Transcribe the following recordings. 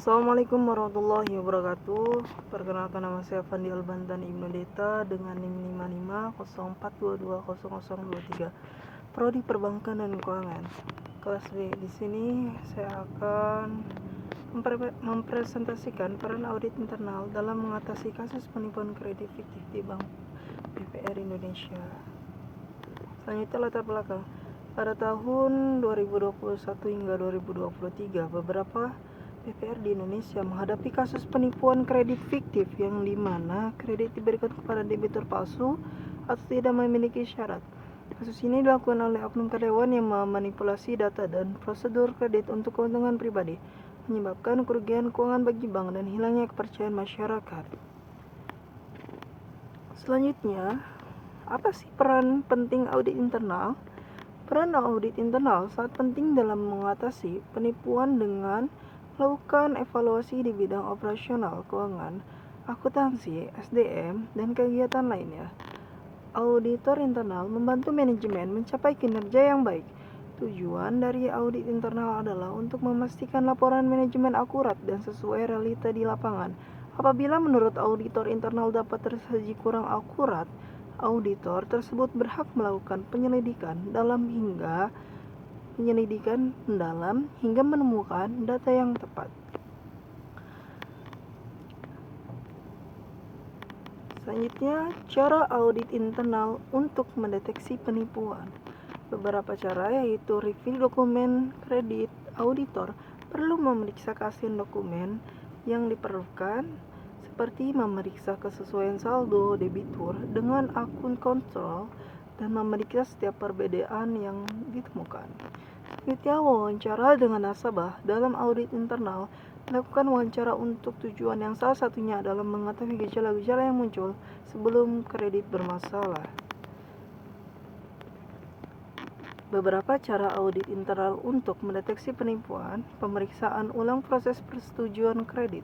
Assalamualaikum warahmatullahi wabarakatuh. Perkenalkan, nama saya Fandi Albantan Ibnu Deta dengan NIM 5504220023. Prodi Perbankan dan Keuangan. Kelas B. Di sini saya akan mempresentasikan peran audit internal dalam mengatasi kasus penipuan kredit fiktif di Bank BPR Indonesia. Selanjutnya, latar belakang. Pada tahun 2021 hingga 2023, beberapa BPR di Indonesia menghadapi kasus penipuan kredit fiktif yang dimana kredit diberikan kepada debitur palsu atau tidak memiliki syarat. Kasus ini dilakukan oleh oknum karyawan yang memanipulasi data dan prosedur kredit untuk keuntungan pribadi, menyebabkan kerugian keuangan bagi bank dan hilangnya kepercayaan masyarakat. Selanjutnya, apa sih peran penting audit internal? Peran audit internal sangat penting dalam mengatasi penipuan dengan melakukan evaluasi di bidang operasional, keuangan, akuntansi, SDM, dan kegiatan lainnya. Auditor internal membantu manajemen mencapai kinerja yang baik. Tujuan dari audit internal adalah untuk memastikan laporan manajemen akurat dan sesuai realita di lapangan. Apabila menurut auditor internal dapat tersaji kurang akurat, auditor tersebut berhak melakukan penyelidikan mendalam hingga menemukan data yang tepat. Selanjutnya, cara audit internal untuk mendeteksi penipuan. Beberapa cara yaitu review dokumen kredit. Auditor perlu memeriksa kasihan dokumen yang diperlukan, seperti memeriksa kesesuaian saldo debitur dengan akun kontrol dan memeriksa setiap perbedaan yang ditemukan. Selanjutnya, wawancara dengan nasabah. Dalam audit internal, lakukan wawancara untuk tujuan yang salah satunya adalah mengetahui gejala-gejala yang muncul sebelum kredit bermasalah. Beberapa cara audit internal untuk mendeteksi penipuan. Pemeriksaan ulang proses persetujuan kredit.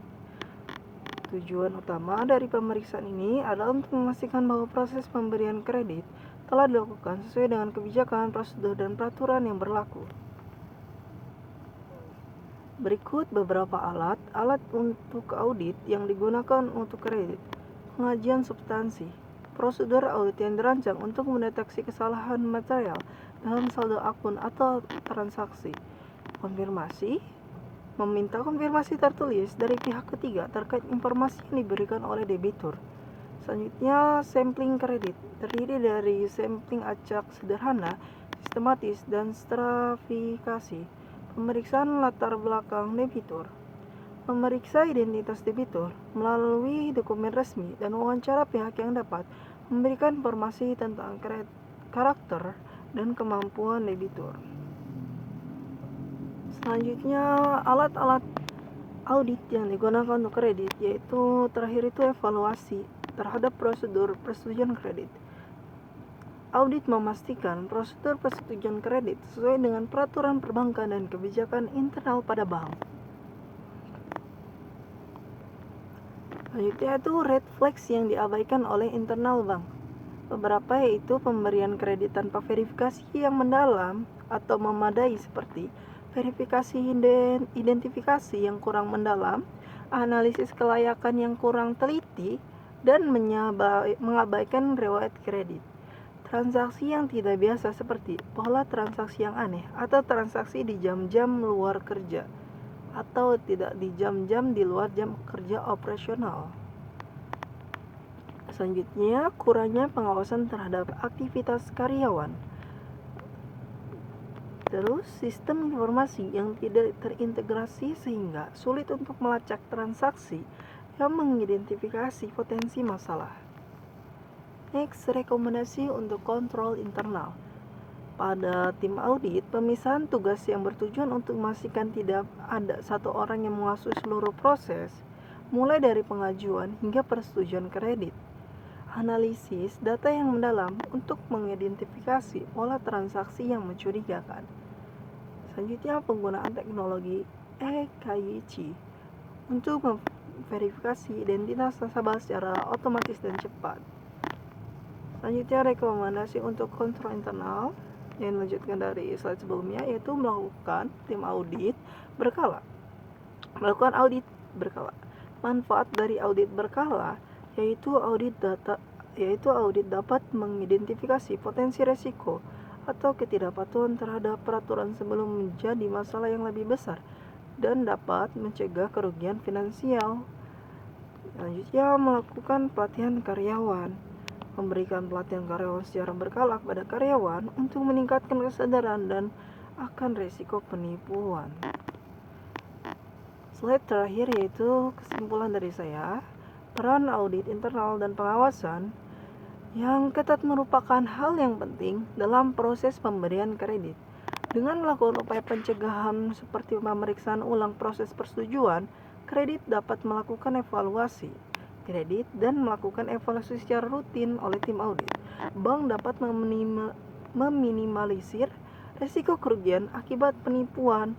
Tujuan utama dari pemeriksaan ini adalah untuk memastikan bahwa proses pemberian kredit telah dilakukan sesuai dengan kebijakan, prosedur, dan peraturan yang berlaku. Berikut beberapa alat untuk audit yang digunakan untuk kredit. Pengajian substansi. Prosedur audit yang dirancang untuk mendeteksi kesalahan material dalam saldo akun atau transaksi. Konfirmasi. Meminta konfirmasi tertulis dari pihak ketiga terkait informasi yang diberikan oleh debitur. Selanjutnya, sampling kredit. Terdiri dari sampling acak sederhana, sistematis, dan stratifikasi. Pemeriksaan latar belakang debitur. Memeriksa identitas debitur melalui dokumen resmi dan wawancara pihak yang dapat memberikan informasi tentang karakter dan kemampuan debitur. Selanjutnya, alat-alat audit yang digunakan untuk kredit, yaitu terakhir itu evaluasi terhadap prosedur persetujuan kredit. Audit memastikan prosedur persetujuan kredit sesuai dengan peraturan perbankan dan kebijakan internal pada bank. Selanjutnya itu red flags yang diabaikan oleh internal bank. Beberapa yaitu pemberian kredit tanpa verifikasi yang mendalam atau memadai, seperti verifikasi identifikasi yang kurang mendalam, analisis kelayakan yang kurang teliti, dan mengabaikan riwayat kredit. Transaksi yang tidak biasa seperti pola transaksi yang aneh atau transaksi di jam-jam luar kerja atau tidak di jam-jam di luar jam kerja operasional. Selanjutnya, kurangnya pengawasan terhadap aktivitas karyawan. Terus, sistem informasi yang tidak terintegrasi sehingga sulit untuk melacak transaksi yang mengidentifikasi potensi masalah. Next, rekomendasi untuk kontrol internal. Pada tim audit, pemisahan tugas yang bertujuan untuk memastikan tidak ada satu orang yang menguasai seluruh proses, mulai dari pengajuan hingga persetujuan kredit. Analisis data yang mendalam untuk mengidentifikasi pola transaksi yang mencurigakan. Selanjutnya, penggunaan teknologi EKYC untuk memverifikasi identitas nasabah secara otomatis dan cepat. Selanjutnya, rekomendasi untuk kontrol internal yang dilanjutkan dari slide sebelumnya, yaitu melakukan tim audit berkala. Melakukan audit berkala. Manfaat dari audit berkala yaitu audit dapat mengidentifikasi potensi resiko atau ketidakpatuhan terhadap peraturan sebelum menjadi masalah yang lebih besar dan dapat mencegah kerugian finansial. Selanjutnya, melakukan pelatihan karyawan. Memberikan pelatihan karyawan secara berkala kepada karyawan untuk meningkatkan kesadaran dan akan risiko penipuan. Slide terakhir yaitu kesimpulan dari saya. Peran audit internal dan pengawasan yang ketat merupakan hal yang penting dalam proses pemberian kredit. Dengan melakukan upaya pencegahan seperti pemeriksaan ulang proses persetujuan, kredit dapat melakukan evaluasi kredit dan melakukan evaluasi secara rutin oleh tim audit. Bank dapat meminimalisir risiko kerugian akibat penipuan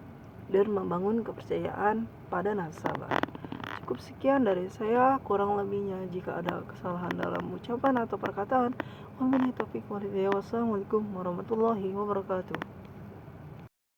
dan membangun kepercayaan pada nasabah. Cukup sekian dari saya, kurang lebihnya jika ada kesalahan dalam ucapan atau perkataan. Wabillahi taufiq wal hidayah. Wassalamualaikum warahmatullahi wabarakatuh.